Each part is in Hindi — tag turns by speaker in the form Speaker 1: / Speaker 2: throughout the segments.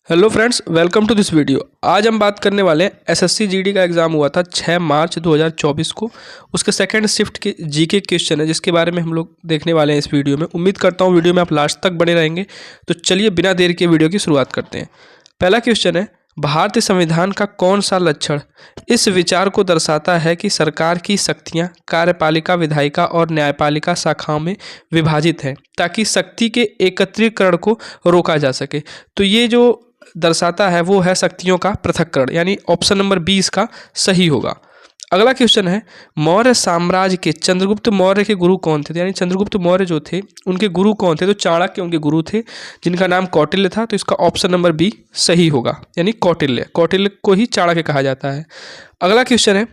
Speaker 1: Hello friends, welcome to this video. आज हम बात करने वाले हैं एसएससी जीडी का एग्ज़ाम हुआ था 6 मार्च 2024 को। उसके सेकंड शिफ्ट के जीके क्वेश्चन है जिसके बारे में हम लोग देखने वाले हैं इस वीडियो में। उम्मीद करता हूँ वीडियो में आप लास्ट तक बने रहेंगे। तो चलिए बिना देर के वीडियो की शुरुआत करते हैं। पहला क्वेश्चन है, भारतीय संविधान का कौन सा लक्षण इस विचार को दर्शाता है कि सरकार की शक्तियाँ कार्यपालिका, विधायिका और न्यायपालिका शाखाओं में विभाजित हैं ताकि शक्ति के एकत्रीकरण को रोका जा सके। तो ये जो दर्शाता है वो है शक्तियों का पृथक्करण, यानी ऑप्शन नंबर 20 का सही होगा। अगला क्वेश्चन है, मौर्य साम्राज्य के चंद्रगुप्त मौर्य के गुरु कौन थे? यानी चंद्रगुप्त मौर्य जो थे उनके गुरु कौन थे? तो चाणक्य उनके गुरु थे जिनका नाम कौटिल्य था। तो इसका ऑप्शन नंबर बी सही होगा, यानी कौटिल्य। कौटिल्य को ही चाणक्य कहा जाता है। अगला क्वेश्चन है,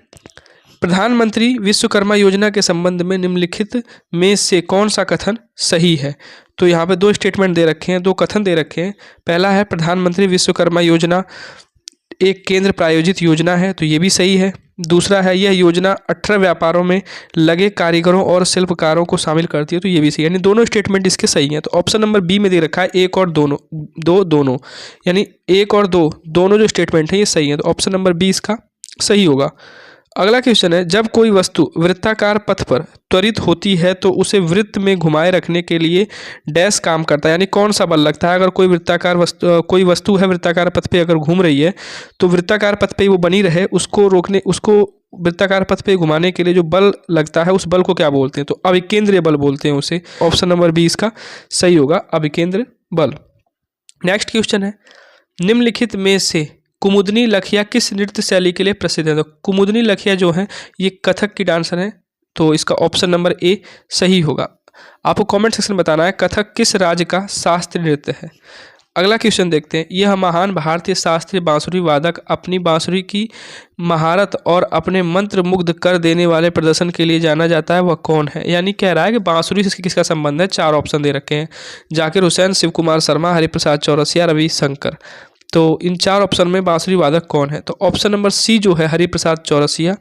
Speaker 1: प्रधानमंत्री विश्वकर्मा योजना के संबंध में निम्नलिखित में से कौन सा कथन सही है? तो यहाँ पे दो स्टेटमेंट दे रखे हैं, दो कथन दे रखे हैं। पहला है, प्रधानमंत्री विश्वकर्मा योजना एक केंद्र प्रायोजित योजना है, तो ये भी सही है। दूसरा है, यह योजना 18 व्यापारों में लगे कारीगरों और शिल्पकारों को शामिल करती है, तो ये भी सही है। यानी दोनों स्टेटमेंट इसके सही हैं। तो ऑप्शन नंबर बी में दे रखा है एक और दोनों, दोनों, यानी एक और दो दोनों जो स्टेटमेंट है ये सही है। तो ऑप्शन नंबर बी इसका सही होगा। अगला क्वेश्चन है, जब कोई वस्तु वृत्ताकार पथ पर त्वरित होती है तो उसे वृत्त में घुमाए रखने के लिए डैश काम करता है, यानी कौन सा बल लगता है? अगर कोई वस्तु है वृत्ताकार पथ पे अगर घूम रही है तो वृत्ताकार पथ पे वो बनी रहे, उसको वृत्ताकार पथ पे घुमाने के लिए जो बल लगता है उस बल को क्या बोलते हैं? तो अभिकेंद्रीय बल बोलते हैं उसे। ऑप्शन नंबर बी इसका सही होगा, अभिकेंद्र बल। नेक्स्ट क्वेश्चन है, निम्नलिखित में से कुमुदनी लखिया किस नृत्य शैली के लिए प्रसिद्ध है? तो कुमुदनी लखिया जो है ये कथक की डांसर है, तो इसका ऑप्शन नंबर ए सही होगा। आपको कमेंट सेक्शन में बताना है कथक किस राज्य का शास्त्रीय नृत्य है। अगला क्वेश्चन देखते हैं, यह महान भारतीय शास्त्रीय बांसुरी वादक अपनी बांसुरी की महारत और अपने मंत्र मुग्ध कर देने वाले प्रदर्शन के लिए जाना जाता है, वह कौन है? यानी कह रहा है कि बांसुरी से किसका संबंध है। चार ऑप्शन दे रखे हैं, जाकिर हुसैन, शिव कुमार शर्मा, हरिप्रसाद चौरसिया, रविशंकर। तो इन चार ऑप्शन में बांसुरी वादक कौन है? तो ऑप्शन नंबर सी जो है हरिप्रसाद चौरसिया,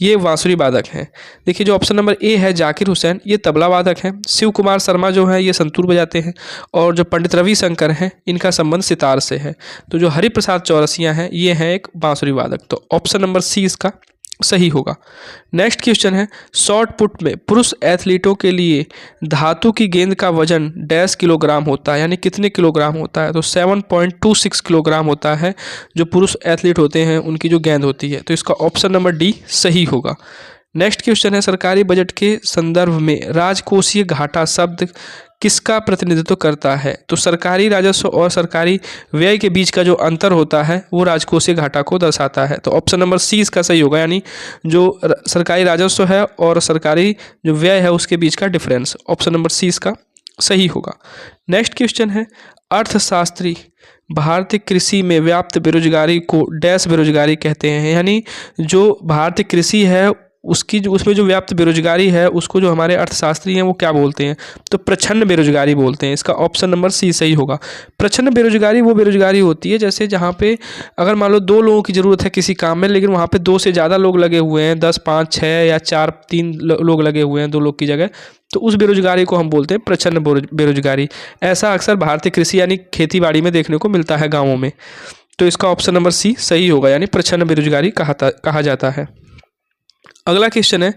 Speaker 1: ये बांसुरी वादक हैं। देखिए जो ऑप्शन नंबर ए है जाकिर हुसैन, ये तबला वादक हैं। शिव कुमार शर्मा जो है ये संतूर बजाते हैं। और जो पंडित रविशंकर हैं इनका संबंध सितार से है। तो जो हरिप्रसाद चौरसिया हैं ये हैं एक बांसुरी वादक। तो ऑप्शन नंबर सी इसका सही होगा। नेक्स्ट क्वेश्चन है, शॉट पुट में पुरुष एथलीटों के लिए धातु की गेंद का वजन डैश किलोग्राम होता है, यानी कितने किलोग्राम होता है? तो 7.26 किलोग्राम होता है जो पुरुष एथलीट होते हैं उनकी जो गेंद होती है। तो इसका ऑप्शन नंबर डी सही होगा। नेक्स्ट क्वेश्चन है, सरकारी बजट के संदर्भ में राजकोषीय घाटा शब्द किसका प्रतिनिधित्व करता है? तो सरकारी राजस्व और सरकारी व्यय के बीच का जो अंतर होता है वो राजकोषीय घाटा को दर्शाता है। तो ऑप्शन नंबर सी इसका सही होगा, यानी जो सरकारी राजस्व है और सरकारी जो व्यय है उसके बीच का डिफरेंस। ऑप्शन नंबर सी इसका सही होगा। नेक्स्ट क्वेश्चन है, अर्थशास्त्री भारतीय कृषि में व्याप्त बेरोजगारी को डैश बेरोजगारी कहते हैं, यानी जो भारतीय कृषि है उसमें जो व्याप्त बेरोजगारी है उसको जो हमारे अर्थशास्त्री हैं वो क्या बोलते हैं? तो प्रच्छन्न बेरोजगारी बोलते हैं। इसका ऑप्शन नंबर सी सही होगा। प्रच्छन्न बेरोजगारी वो बेरोजगारी होती है जैसे जहाँ पे अगर मान लो 2 लोगों की ज़रूरत है किसी काम में, लेकिन वहाँ पे 2 से ज़्यादा लोग लगे हुए हैं, 10, 5, 6 या 4, 3 लोग लगे हुए हैं 2 लोग की जगह, तो उस बेरोजगारी को हम बोलते हैं प्रच्छन्न बेरोजगारी। ऐसा अक्सर भारतीय कृषि यानी खेती बाड़ी में देखने को मिलता है गाँवों में। तो इसका ऑप्शन नंबर सी सही होगा, यानी प्रच्छन्न बेरोजगारी कहा जाता है। अगला क्वेश्चन है,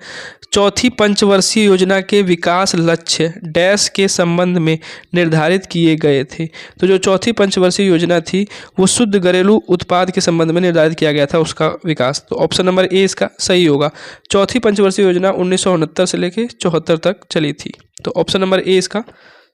Speaker 1: चौथी पंचवर्षीय योजना के विकास लक्ष्य डैश के संबंध में निर्धारित किए गए थे? तो जो चौथी पंचवर्षीय योजना थी वो शुद्ध घरेलू उत्पाद के संबंध में निर्धारित किया गया था उसका विकास। तो ऑप्शन नंबर ए इसका सही होगा। चौथी पंचवर्षीय योजना 1969 से लेकर 74 तक चली थी। तो ऑप्शन नंबर ए इसका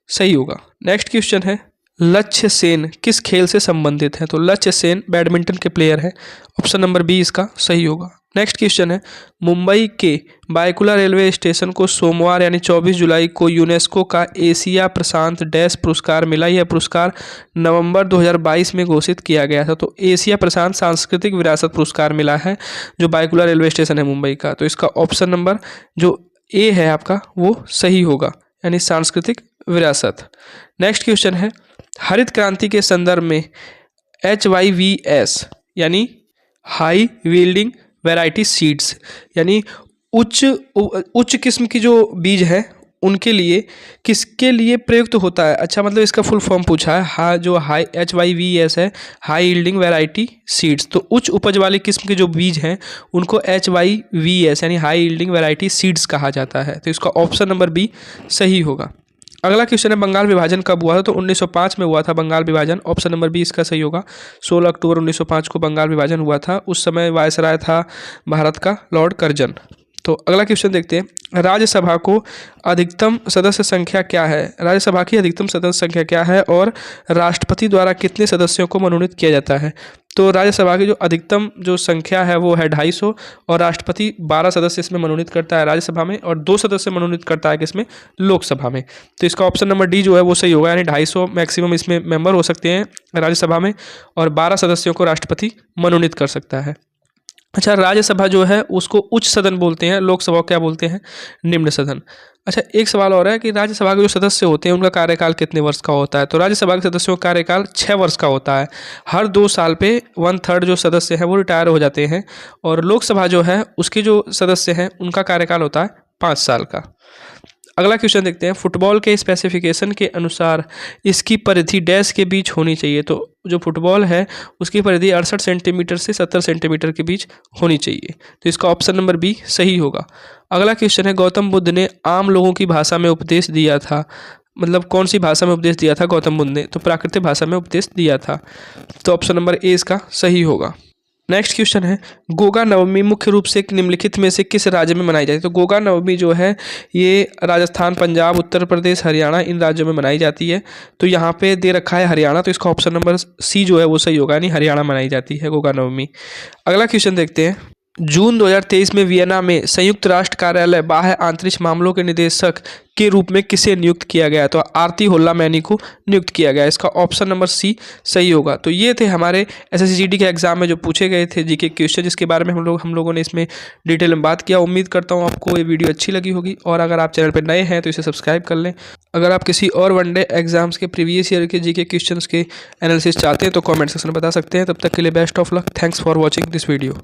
Speaker 1: सही होगा। नेक्स्ट क्वेश्चन है, लक्ष्य सेन किस खेल से संबंधित है? तो लक्ष्य सेन बैडमिंटन के प्लेयर हैं। ऑप्शन नंबर बी इसका सही होगा। नेक्स्ट क्वेश्चन है, मुंबई के बायकुला रेलवे स्टेशन को सोमवार यानी 24 जुलाई को यूनेस्को का एशिया प्रशांत डैश पुरस्कार मिला। यह पुरस्कार नवंबर 2022 में घोषित किया गया था। तो एशिया प्रशांत सांस्कृतिक विरासत पुरस्कार मिला है जो बायकुला रेलवे स्टेशन है मुंबई का। तो इसका ऑप्शन नंबर जो ए है आपका वो सही होगा, यानी सांस्कृतिक विरासत। नेक्स्ट क्वेश्चन है, हरित क्रांति के संदर्भ में HYVS यानी हाई यील्डिंग वैरायटी सीड्स, यानी उच्च किस्म की जो बीज है उनके लिए किसके लिए प्रयुक्त होता है। अच्छा, मतलब इसका फुल फॉर्म पूछा है। हाँ, जो हाई HYVES है, हाई यील्डिंग वैरायटी सीड्स। तो उच्च उपज वाली किस्म के जो बीज हैं उनको HYVES यानी हाई यील्डिंग वैरायटी सीड्स कहा जाता है। तो इसका ऑप्शन नंबर बी सही होगा। अगला क्वेश्चन है, बंगाल विभाजन कब हुआ था। तो 1905 में हुआ था बंगाल विभाजन। ऑप्शन नंबर बी इसका सही होगा। 16 अक्टूबर 1905 को बंगाल विभाजन हुआ था। उस समय वायसराय था भारत का लॉर्ड कर्जन। तो अगला क्वेश्चन देखते हैं, राज्यसभा को अधिकतम सदस्य संख्या क्या है। राज्यसभा की अधिकतम सदस्य संख्या क्या है और राष्ट्रपति द्वारा कितने सदस्यों को मनोनीत किया जाता है। तो राज्यसभा की जो अधिकतम जो संख्या है वो है 250 और राष्ट्रपति 12 सदस्य इसमें मनोनीत करता है राज्यसभा में, और 2 सदस्य मनोनीत करता है किसमें, लोकसभा में। तो इसका ऑप्शन नंबर डी जो है वो सही होगा, यानी 250 मैक्सिमम इसमें मेंबर हो सकते हैं राज्यसभा में, और 12 सदस्यों को राष्ट्रपति मनोनीत कर सकता है। अच्छा, राज्यसभा जो है उसको उच्च सदन बोलते हैं, लोकसभा को क्या बोलते हैं, निम्न सदन। अच्छा, एक सवाल और है कि राज्यसभा के जो सदस्य होते हैं उनका कार्यकाल कितने वर्ष का होता है। तो राज्यसभा के सदस्यों का कार्यकाल 6 वर्ष का होता है। हर 2 साल पे 1/3 जो सदस्य हैं वो रिटायर हो जाते हैं, और लोकसभा जो है उसके जो सदस्य हैं उनका कार्यकाल होता है 5 साल का। अगला क्वेश्चन देखते हैं, फुटबॉल के स्पेसिफिकेशन के अनुसार इसकी परिधि डैश के बीच होनी चाहिए। तो जो फुटबॉल है उसकी परिधि 68 सेंटीमीटर से 70 सेंटीमीटर के बीच होनी चाहिए। तो इसका ऑप्शन नंबर बी सही होगा। अगला क्वेश्चन है, गौतम बुद्ध ने आम लोगों की भाषा में उपदेश दिया था। मतलब कौन सी भाषा में उपदेश दिया था गौतम बुद्ध ने। तो प्राकृतिक भाषा में उपदेश दिया था। तो ऑप्शन नंबर ए इसका सही होगा। नेक्स्ट क्वेश्चन है, गोगा नवमी मुख्य रूप से निम्नलिखित में से किस राज्य में मनाई जाती है। तो गोगा नवमी जो है ये राजस्थान, पंजाब, उत्तर प्रदेश, हरियाणा इन राज्यों में मनाई जाती है। तो यहाँ पे दे रखा है हरियाणा, तो इसका ऑप्शन नंबर सी जो है वो सही होगा, यानी हरियाणा मनाई जाती है गोगा नवमी। अगला क्वेश्चन देखते हैं, जून 2023 में वियना में संयुक्त राष्ट्र कार्यालय बाह्य अंतरिक्ष मामलों के निदेशक के रूप में किसे नियुक्त किया गया। तो आरती होल्ला मैनी को नियुक्त किया गया। इसका ऑप्शन नंबर सी सही होगा। तो ये थे हमारे SSC के एग्जाम में जो पूछे गए थे जीके क्वेश्चन, जिसके बारे में हम लोगों ने इसमें डिटेल में बात किया। उम्मीद करता हूँ आपको ये वीडियो अच्छी लगी होगी, और अगर आप चैनल पर नए हैं तो इसे सब्सक्राइब कर लें। अगर आप किसी और वनडे एग्जाम्स के प्रीवियस ईयर के जीके क्वेश्चन के एनालिसिस चाहते हैं तो कॉमेंट सेक्शन में बता सकते हैं। तब तक के लिए best of luck. Thanks for watching this video.